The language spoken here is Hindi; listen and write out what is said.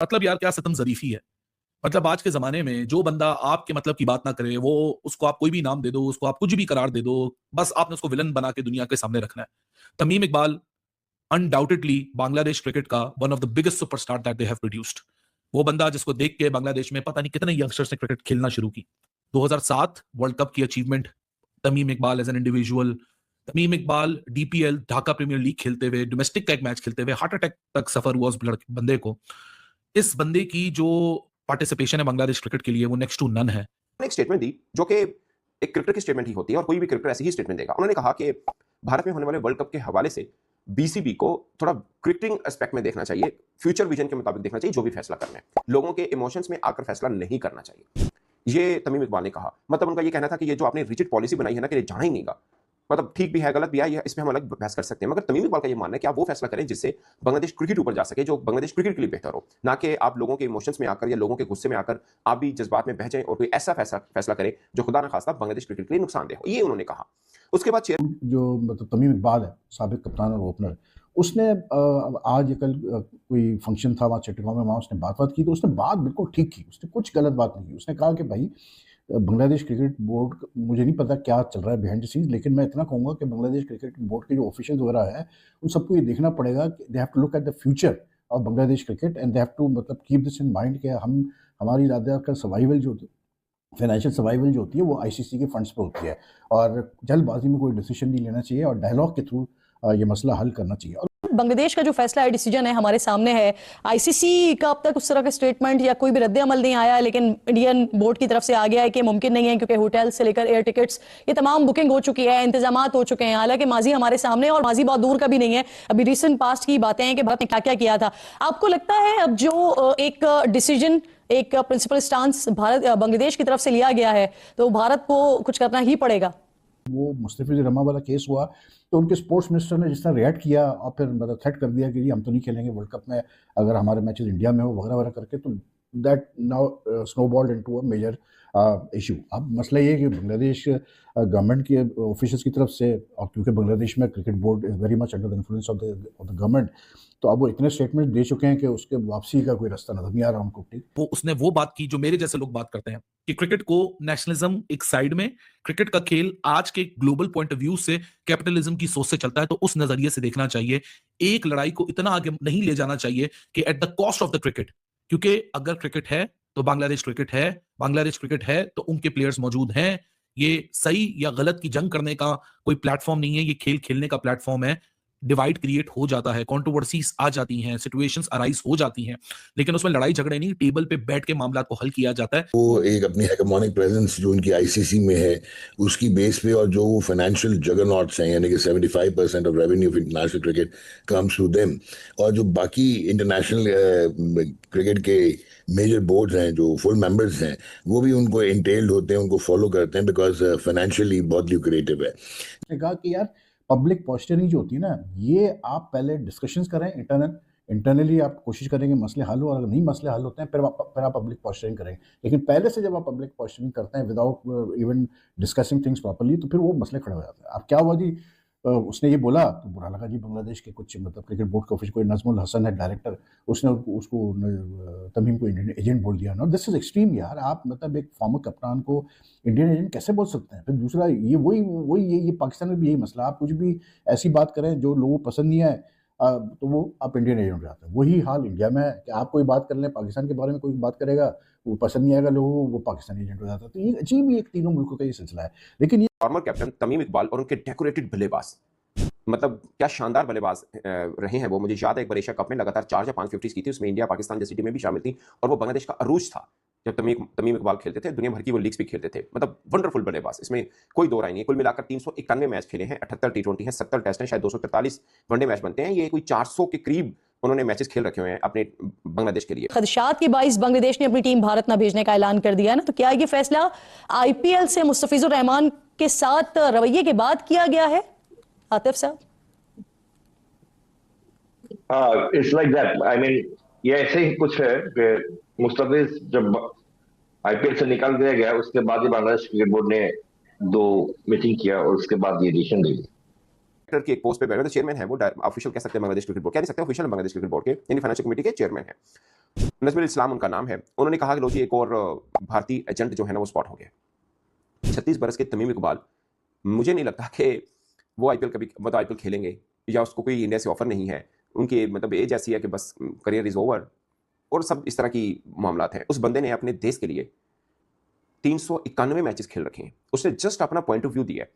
मतलब यार क्या सितम ज़रीफ़ी है। मतलब आज के ज़माने में जो बंदा आपके मतलब की बात ना करे, वो उसको आप कोई भी नाम दे दो, उसको आप कुछ भी करार दे दो, बस आपने उसको विलन बना के दुनिया के सामने रखना है। तमीम इकबाल अनडाउटेडली बांग्लादेश क्रिकेट का one of the biggest superstar that they have produced. वो बंदा जिसको देख के बांग्लादेश में पता नहीं कितने यंगस्टर्स ने क्रिकेट खेलना शुरू की। 2007 वर्ल्ड कप की achievement, Tamim Iqbal as an individual, Tamim Iqbal DPL Dhaka premier league खेलते हुए, डोमेस्टिक का एक मैच खेलते हुए हार्ट अटैक तक सफर हुआ उस बंदे को। इस बंदे की जो पार्टिसिपेशन है बांग्लादेश क्रिकेट के लिए वो नेक्स्ट टू नन है। एक स्टेटमेंट दी जो कि एक क्रिकेटर की स्टेटमेंट ही होती है और कोई भी क्रिकेटर ऐसी ही स्टेटमेंट देगा। उन्होंने कहा कि भारत में होने वाले वर्ल्ड कप के हवाले से बीसीबी को थोड़ा क्रिकेटिंग एस्पेक्ट में देखना चाहिए, फ्यूचर विजन के मुताबिक देखना चाहिए, जो भी फैसला करना है लोगों के इमोशंस में आकर फैसला नहीं करना चाहिए। ये तमीम इकबाल ने कहा। मतलब उनका ये कहना था कि ये जो आपने रिजिड पॉलिसी बनाई है ना कि ये जाना ही नहीं गा, मतलब ठीक भी है गलत भी है, ये इसमें हम अलग बहस कर सकते हैं, मगर तमीम इकबाल का ये मानना है कि आप वो फैसला करें जिससे बांग्लादेश क्रिकेट ऊपर जा सके, जो बांग्लादेश क्रिकेट के लिए बेहतर हो, ना कि आप लोगों के इमोशंस में आकर या लोगों के गुस्से में आकर आप भी जज्बात में बह जाएं और कोई ऐसा फैसला करें जो खुदा न खास्ता बांग्लादेश क्रिकेट के लिए नुकसानदेह हो। ये उन्होंने कहा। उसके बाद जो मतलब तमीम इकबाल है, साबिक कप्तान और ओपनर, उसने आज या कल कोई फंक्शन था वहाँ चिटगांव में, वहाँ उसने बात की, तो उसने बात बिल्कुल ठीक की, उसने कुछ गलत बात नहीं की। उसने कहा कि भाई बांग्लादेश क्रिकेट बोर्ड, मुझे नहीं पता क्या चल रहा है बिहाइंड द सीन्स, लेकिन मैं इतना कहूँगा कि बांग्लादेश क्रिकेट बोर्ड के जो ऑफिशियल्स वगैरह हैं, उन सबको ये देखना पड़ेगा कि they have to look at the future of Bangladesh cricket and they have to मतलब कीप दिस इन माइंड कि हमारी ज़्यादा का सर्वाइवल जो फाइनेंशियल सर्वाइवल जो होती है वो आईसीसी के फंड्स पे होती है, और जल्दबाजी में कोई डिसीजन नहीं लेना चाहिए और डायलॉग के थ्रू ये मसला हल करना चाहिए। और बांग्लादेश का जो फैसला है, डिसीजन है, हमारे सामने है। आईसीसी का अब तक उस तरह का स्टेटमेंट या कोई भी रद्द अमल नहीं आया है, लेकिन इंडियन बोर्ड की तरफ से आ गया है कि मुमकिन नहीं है, क्योंकि होटल से लेकर एयर टिकट्स ये तमाम बुकिंग हो चुकी है, इंतजामात हो चुके हैं। हालांकि माजी हमारे सामने और माजी बहुत दूर का भी नहीं है, अभी रिसेंट पास्ट की बातें हैं कि भारत ने क्या क्या किया था। आपको लगता है अब जो एक डिसीजन, एक प्रिंसिपल स्टांस भारत बांग्लादेश की तरफ से लिया गया है, तो भारत को कुछ करना ही पड़ेगा? वो मुस्तफिजुर रहमान वाला केस हुआ तो उनके स्पोर्ट्स मिनिस्टर ने जिस तरह रिएक्ट किया और फिर मतलब थ्रेट कर दिया कि जी हम तो नहीं खेलेंगे वर्ल्ड कप में अगर हमारे मैचेस इंडिया में हो वगैरह वगैरह करके, तो that now snowballed into a major issue. अब मसला ये है कि बांग्लादेश गवर्नमेंट के ऑफिशियल्स की तरफ से, और क्योंकि बांग्लादेश में cricket board is very much under the influence of the government, तो अब वो इतने स्टेटमेंट दे चुके हैं कि उसके वापसी का कोई रास्ता नजर नहीं आ रहा उनको। वो उसने वो बात की जो मेरे जैसे लोग बात करते हैं कि क्रिकेट को नेशनलिज्म एक साइड में, क्रिकेट का खेल आज के ग्लोबल पॉइंट ऑफ व्यू से कैपिटलिज्म की सोच से चलता है, तो उस नजरिए से देखना चाहिए। एक लड़ाई को इतना आगे नहीं ले जाना चाहिए कि at the cost of the cricket, क्योंकि अगर क्रिकेट है तो बांग्लादेश क्रिकेट है, बांग्लादेश क्रिकेट है तो उनके प्लेयर्स मौजूद हैं। ये सही या गलत की जंग करने का कोई प्लेटफॉर्म नहीं है, ये खेल खेलने का प्लेटफॉर्म है। डिवाइड क्रिएट हो जाता है, कंट्रोवर्सीज आ जाती हैं, सिचुएशंस अराइज हो जाती हैं, लेकिन उसमें लड़ाई झगड़े नहीं, टेबल पे बैठ के मामला को हल किया जाता है। वो एक अपनी हेगेमोनिक प्रेजेंस जो उनकी आईसीसी में है उसकी बेस पे, और जो वो फाइनेंशियल जगरनॉट्स हैं, यानी कि 75% of revenue of international cricket comes through them, और जो बाकी इंटरनेशनल क्रिकेट के मेजर बोर्ड्स हैं जो फुल मेंबर्स हैं, वो भी उनको इंटेल्ड होते हैं, उनको फॉलो करते हैं, बिकॉज फाइनेंशियली बहुत ल्यूक्रेटिव है। कहा कि यार पब्लिक पोस्चरिंग जो होती है ना, ये आप पहले डिस्कशंस करें इंटरनली, आप कोशिश करेंगे मसले हल हो, और अगर नहीं मसले हल होते हैं फिर आप पब्लिक पोस्चरिंग करेंगे। लेकिन पहले से जब आप पब्लिक पोस्चरिंग करते हैं without even discussing things properly, तो फिर वो मसले खड़े हो जाते हैं। अब क्या हुआ जी, उसने ये बोला तो बुरा लगा जी, बांग्लादेश के कुछ मतलब क्रिकेट बोर्ड के ऑफिस, कोई नजमुल हसन है डायरेक्टर, उसने उसको तमीम को इंडियन एजेंट बोल दिया ना। दिस इज एक्सट्रीम यार। आप मतलब एक फॉर्मर कप्तान को इंडियन एजेंट कैसे बोल सकते हैं? फिर दूसरा ये वही ये पाकिस्तान में भी यही मसला, आप कुछ भी ऐसी बात करें जो लोगों को पसंद नहीं आए तो वो आप इंडियन एजेंट हो जाते हैं। वही हाल इंडिया में है कि आप कोई बात कर लें पाकिस्तान के बारे में, कोई बात करेगा वो पसंद नहीं आएगा लोगों को, वो पाकिस्तानी एजेंट हो जाता है। तो ये अजीब ही एक तीनों मुल्कों का ये सिलसिला है। लेकिन ये फॉर्मर कैप्टन तमीम इकबाल और उनके डेकोरेटेड बल्लेबाज, मतलब क्या शानदार बल्लेबाज रहे हैं वो। मुझे याद है एक बार एशिया कप में लगातार 4 या 5 50s की थी, उसमें इंडिया पाकिस्तान जैसी टीमें भी शामिल थी, और वो बांग्लादेश का अरूज था जब तमीम इकबाल खेलते थे। दुनिया भर की वो लीग्स भी खेलते थे, मतलब वंडरफुल बल्लेबाज, इसमें कोई दो राय नहीं। कुल मिलाकर 391 मैच खेले हैं, 78 टी20 हैं, 70 टेस्ट हैं, शायद 243 वनडे मैच बनते हैं। ये कोई 400 के करीब उन्होंने मैचेस खेल रखे हुए हैं अपने बांग्लादेश के लिए। खदशात के बाइस बांग्लादेश ने अपनी टीम भारत न भेजने का ऐलान कर दिया है ना, तो क्या ये फैसला आईपीएल से मुस्तफिजुर रहमान के साथ रवैये के बाद किया गया है, आतिफ साहब? It's like that. I mean ये ऐसे ही कुछ है कि मुस्तफिज जब आईपीएल से निकाल दिया गया, उसके बाद ही बांग्लादेश क्रिकेट बोर्ड ने 2 मीटिंग किया और उसके बाद ये डिसीजन ली। की एक पोस्ट पे बैठे, चेयरमैन है वो, ऑफिशियल कह सकते हैं बांग्लादेश क्रिकेट बोर्ड, कह नहीं सकते ऑफिशियल बांग्लादेश क्रिकेट बोर्ड के, यानी फाइनेंशियल कमेटी के चेयरमैन है। नजमुल इस्लाम उनका नाम है। उन्होंने कहा कि लो जी एक और भारतीय एजेंट जो है ना वो स्पॉट हो गया। 36 बरस के तमीम इकबाल, मुझे नहीं लगता कि वो आईपीएल कभी मतलब आईपीएल खेलेंगे या उसको कोई इंडिया से ऑफर नहीं है। उनकी मतलब एज ऐसी है कि बस करियर इज ओवर और सब इस तरह की मामलात हैं। उस बंदे ने अपने देश के लिए 391 मैचेस खेल रखे हैं। उसने जस्ट अपना पॉइंट ऑफ व्यू दिया है